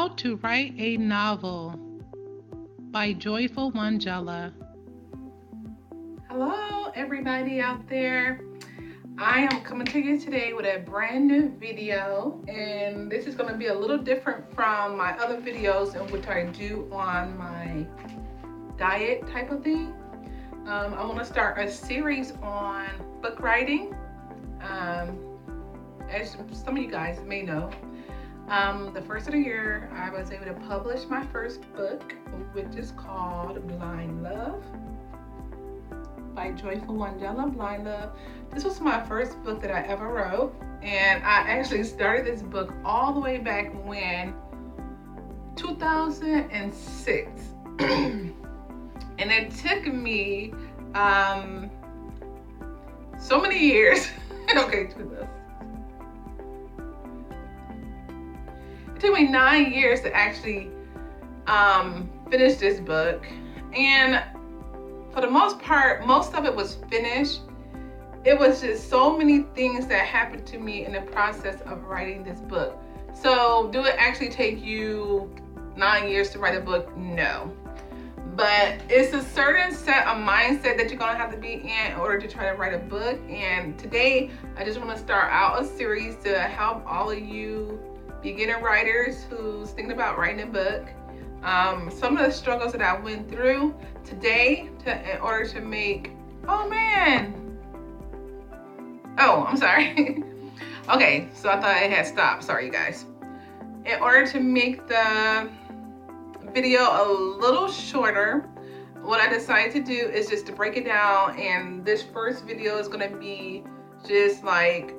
How to Write a Novel by joyfulwanjala. Hello everybody out there. I am coming to you today with a brand new video, and this is going to be a little different from my other videos in which I do on my diet type of thing. I want to start a series on book writing. As some of you guys may know, the first of the year I was able to publish my first book, which is called Blind Love by joyfulwanjala. Blind Love. This was my first book that I ever wrote, and I actually started this book all the way back when 2006 and it took me so many years. Okay, it took me 9 years to actually finish this book, and for the most part, most of it was finished. It was just so many things that happened to me in the process of writing this book. So do it actually take you 9 years to write a book? No. But it's a certain set of mindset that you're gonna have to be in order to try to write a book. And today, I just wanna start out a series to help all of you beginner writers who's thinking about writing a book. Some of the struggles that I went through today in order to make, I'm sorry. Okay, so I thought it had stopped. Sorry, you guys. In order to make the video a little shorter, what I decided to do is just to break it down, and this first video is going to be just like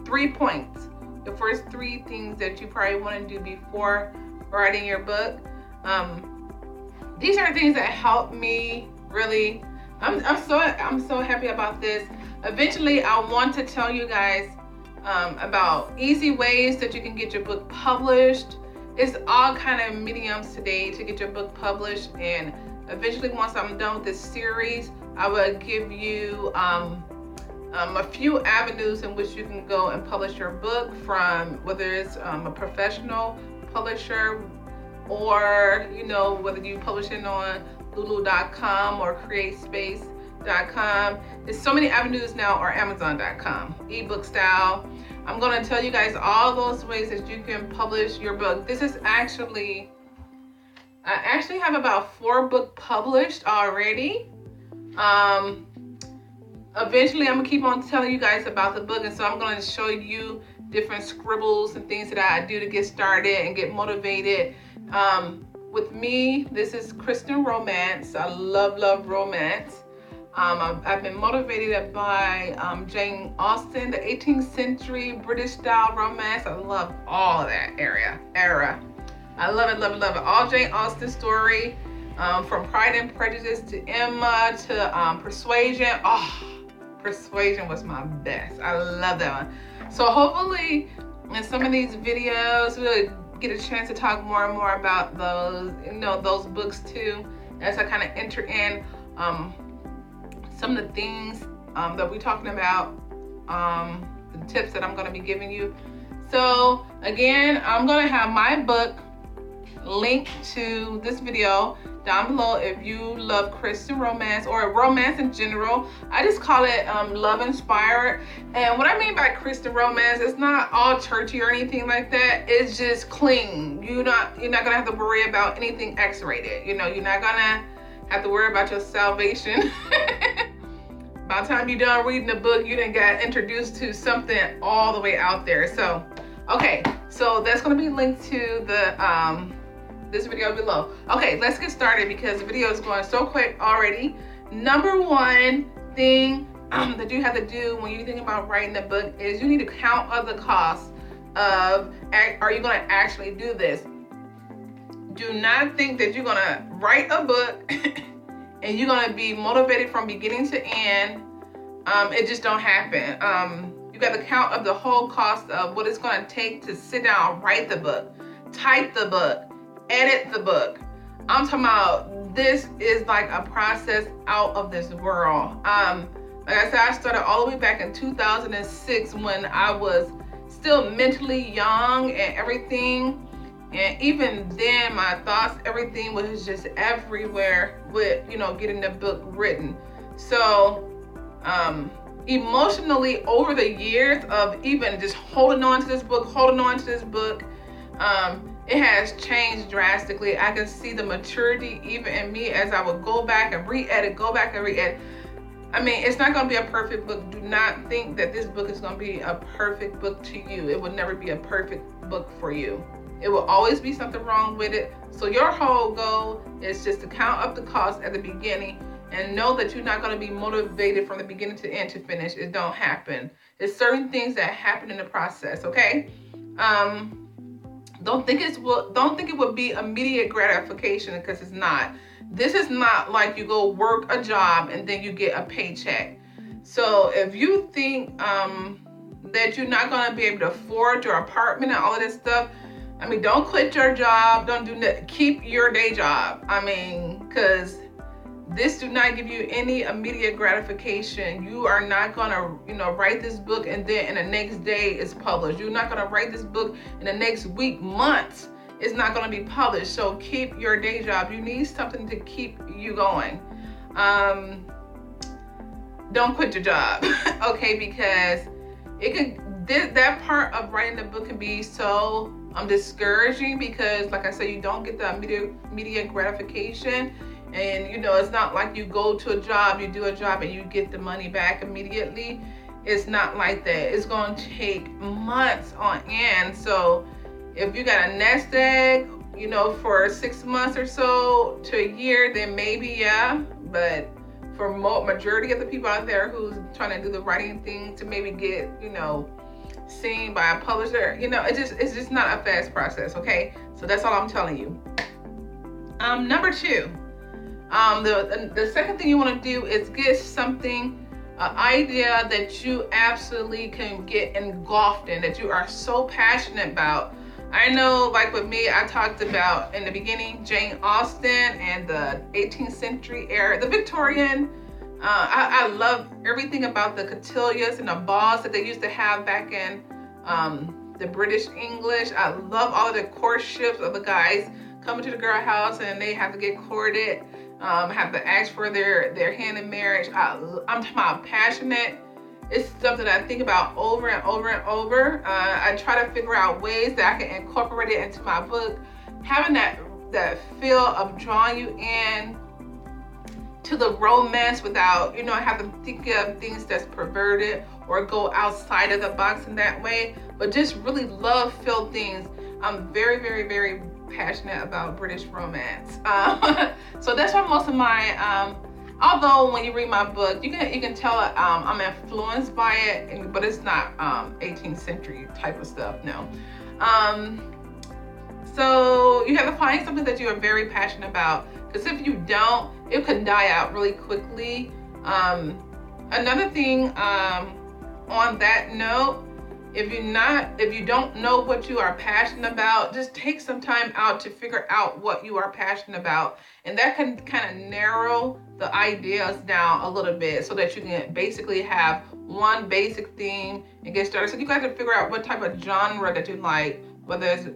3 points. The first 3 things that you probably want to do before writing your book. These are things that help me really. I'm so happy about this. Eventually, I want to tell you guys about easy ways that you can get your book published. It's all kind of mediums today to get your book published, and eventually, once I'm done with this series, I will give you a few avenues in which you can go and publish your book from, whether it's a professional publisher, or whether you publish it on lulu.com or createspace.com. There's so many avenues now, or amazon.com, ebook style. I'm going to tell you guys all those ways that you can publish your book. This is I actually have about 4 books published already. Eventually I'm gonna keep on telling you guys about the book, and so I'm going to show you different scribbles and things that I do to get started and get motivated. With me, this is Christian romance. I love romance. I've been motivated by Jane Austen, the 18th century British style romance. I love all of that era. I love it. All Jane Austen story, from Pride and Prejudice to Emma to Persuasion. Persuasion was my best. I love that one. So hopefully in some of these videos we'll get a chance to talk more and more about those books too, as I kind of enter in some of the things that we're talking about, the tips that I'm going to be giving you. So again, I'm going to have my book linked to this video down below if you love Christian romance or romance in general. I just call it love inspired. And what I mean by Christian romance, it's not all churchy or anything like that. It's just clean. You're not gonna have to worry about anything X-rated. You're not gonna have to worry about your salvation. By the time you're done reading the book, you done got introduced to something all the way out there. So okay, so that's gonna be linked to the this video below. Okay, let's get started because the video is going so quick already. Number 1 thing that you have to do when you think about writing a book is you need to count up the costs of, are you going to actually do this? Do not think that you're going to write a book and you're going to be motivated from beginning to end. It just don't happen. You got to count up the whole cost of what it's going to take to sit down, write the book, type the book, edit the book. I'm talking about, this is like a process out of this world. Like I said, I started all the way back in 2006 when I was still mentally young and everything. And even then, my thoughts, everything was just everywhere with, getting the book written. So, emotionally, over the years of even just holding on to this book, it has changed drastically. I can see the maturity even in me as I would go back and re-edit. I mean, it's not going to be a perfect book. Do not think that this book is going to be a perfect book to you. It will never be a perfect book for you. It will always be something wrong with it. So your whole goal is just to count up the cost at the beginning and know that you're not going to be motivated from the beginning to end to finish. It don't happen. There's certain things that happen in the process, okay? Don't think it would be immediate gratification, because it's not. This is not like you go work a job and then you get a paycheck. So if you think that you're not going to be able to afford your apartment and all of this stuff, I mean, don't quit your job. Don't do that. Keep your day job. I mean, because this do not give you any immediate gratification. You are not going to, write this book and then in the next day it's published. You're not going to write this book in the next week, months. It's not going to be published. So keep your day job. You need something to keep you going. Don't quit your job, okay? Because that part of writing the book can be so discouraging, because like I said, you don't get the immediate gratification. And it's not like you go to a job, you do a job and you get the money back immediately. It's not like that. It's going to take months on end. So if you got a nest egg, for 6 months or so to a year, then maybe, yeah. But for majority of the people out there who's trying to do the writing thing to maybe get, seen by a publisher, it's just not a fast process, okay? So that's all I'm telling you. Number 2, the second thing you want to do is get something, an idea that you absolutely can get engulfed in, that you are so passionate about. I know, like with me, I talked about in the beginning, Jane Austen and the 18th century era, the Victorian. I love everything about the cotillions and the balls that they used to have back in the British English. I love all of the courtships of the guys coming to the girl house and they have to get courted, have to ask for their hand in marriage. I'm talking about passionate. It's something that I think about over and over and over. I try to figure out ways that I can incorporate it into my book, having that feel of drawing you in to the romance without, having to think of things that's perverted or go outside of the box in that way, but just really love-filled things. I'm very, very, very passionate about British romance. So that's why most of my, although when you read my book, you can tell I'm influenced by it, but it's not 18th century type of stuff, no. So you have to find something that you are very passionate about, because if you don't, it can die out really quickly. Another thing on that note, if you don't know what you are passionate about, just take some time out to figure out what you are passionate about. And that can kind of narrow the ideas down a little bit so that you can basically have one basic theme and get started. So you got to figure out what type of genre that you like, whether it's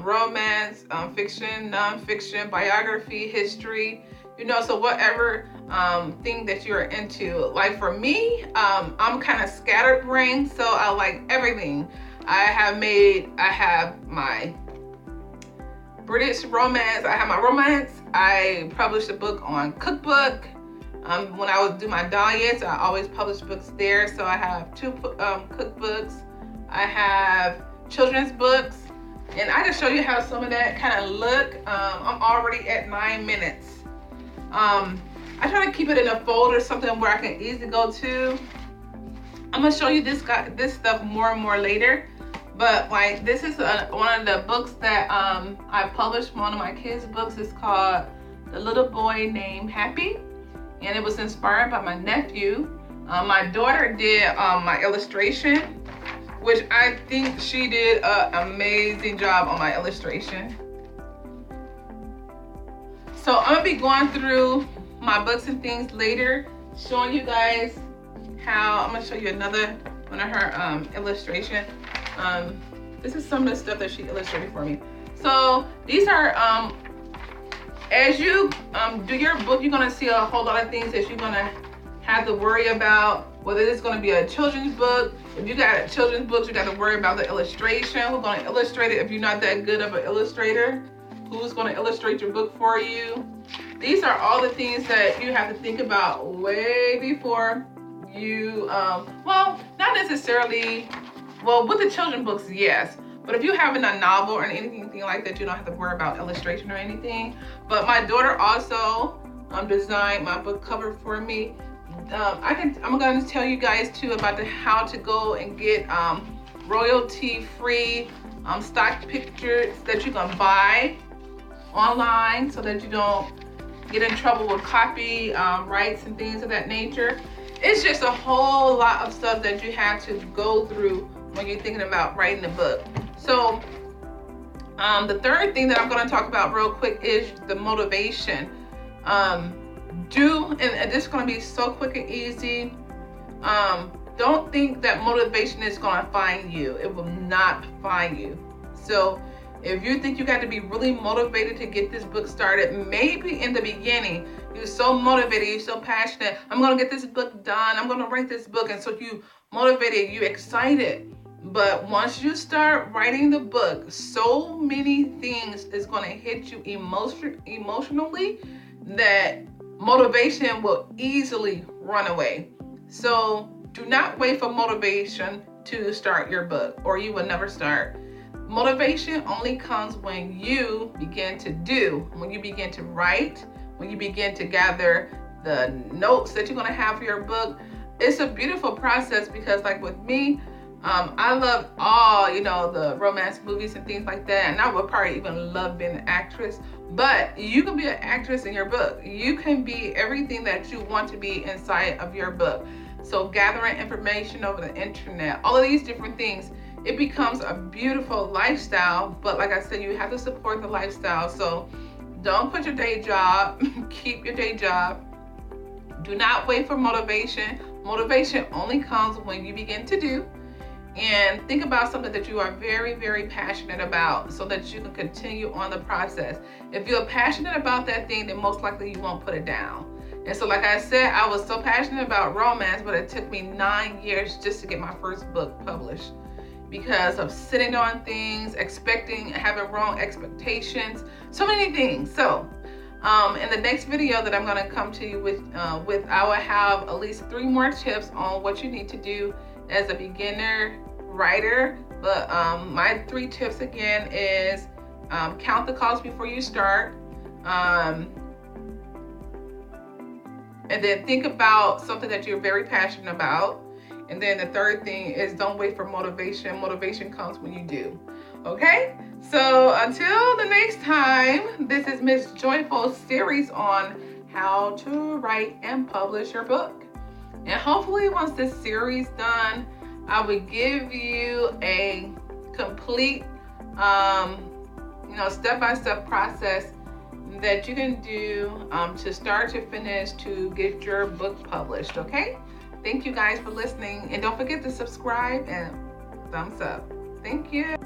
romance, fiction, nonfiction, biography, history, so whatever thing that you're into. Like for me, I'm kind of scatterbrained, so I like everything. I have my British romance, I have my romance. I published a book on cookbook. When I would do my diets, I always publish books there. So I have 2 cookbooks. I have children's books. And I can show you how some of that kind of look. I'm already at 9 minutes. I try to keep it in a folder, something where I can easily go to. I'm gonna show you this stuff more and more later. But like this is one of the books that I published. One of my kids' books is called The Little Boy Named Happy, and it was inspired by my nephew. My daughter did my illustration, which I think she did an amazing job on my illustration. So I'm gonna be going through my books and things later, showing you guys how. I'm gonna show you another one of her illustration. This is some of the stuff that she illustrated for me. So these are, as you do your book, you're gonna see a whole lot of things that you're gonna have to worry about, whether it's gonna be a children's book. If you got children's books, you got to worry about the illustration. Who's gonna illustrate it if you're not that good of an illustrator? Who's gonna illustrate your book for you? These are all the things that you have to think about way before you, well, not necessarily, well, with the children's books, yes. But if you're having a novel or anything like that, you don't have to worry about illustration or anything. But my daughter also designed my book cover for me. I'm going to tell you guys too about how to go and get royalty-free stock pictures that you can buy online, so that you don't get in trouble with copy rights and things of that nature. It's just a whole lot of stuff that you have to go through when you're thinking about writing a book. So the third thing that I'm going to talk about real quick is the motivation. And this is going to be so quick and easy. Don't think that motivation is going to find you. It will not find you. So if you think you got to be really motivated to get this book started, maybe in the beginning, you're so motivated, you're so passionate, I'm going to get this book done, I'm going to write this book. And so you motivated, you excited. But once you start writing the book, so many things is going to hit you emotionally that motivation will easily run away. So do not wait for motivation to start your book, or you will never start. Motivation only comes when you begin to do, when you begin to write, when you begin to gather the notes that you're going to have for your book. It's a beautiful process because, like with me, I love all, the romance movies and things like that. And I would probably even love being an actress. But you can be an actress in your book. You can be everything that you want to be inside of your book. So gathering information over the internet, all of these different things, it becomes a beautiful lifestyle. But like I said, you have to support the lifestyle. So don't quit your day job. Keep your day job. Do not wait for motivation. Motivation only comes when you begin to do. And think about something that you are very, very passionate about, so that you can continue on the process. If you're passionate about that thing, then most likely you won't put it down. And so like I said, I was so passionate about romance, but it took me 9 years just to get my first book published, because of sitting on things, having wrong expectations, so many things. So in the next video that I'm going to come to you with, I will have at least 3 more tips on what you need to do as a beginner writer. But my 3 tips again is count the cost before you start, and then think about something that you're very passionate about. And then the third thing is don't wait for motivation. Motivation comes when you do. Okay? So until the next time, this is Miss Joyful's series on how to write and publish your book. And hopefully once this series done, I will give you a complete, step-by-step process that you can do to start to finish to get your book published, okay? Thank you guys for listening. And don't forget to subscribe and thumbs up. Thank you.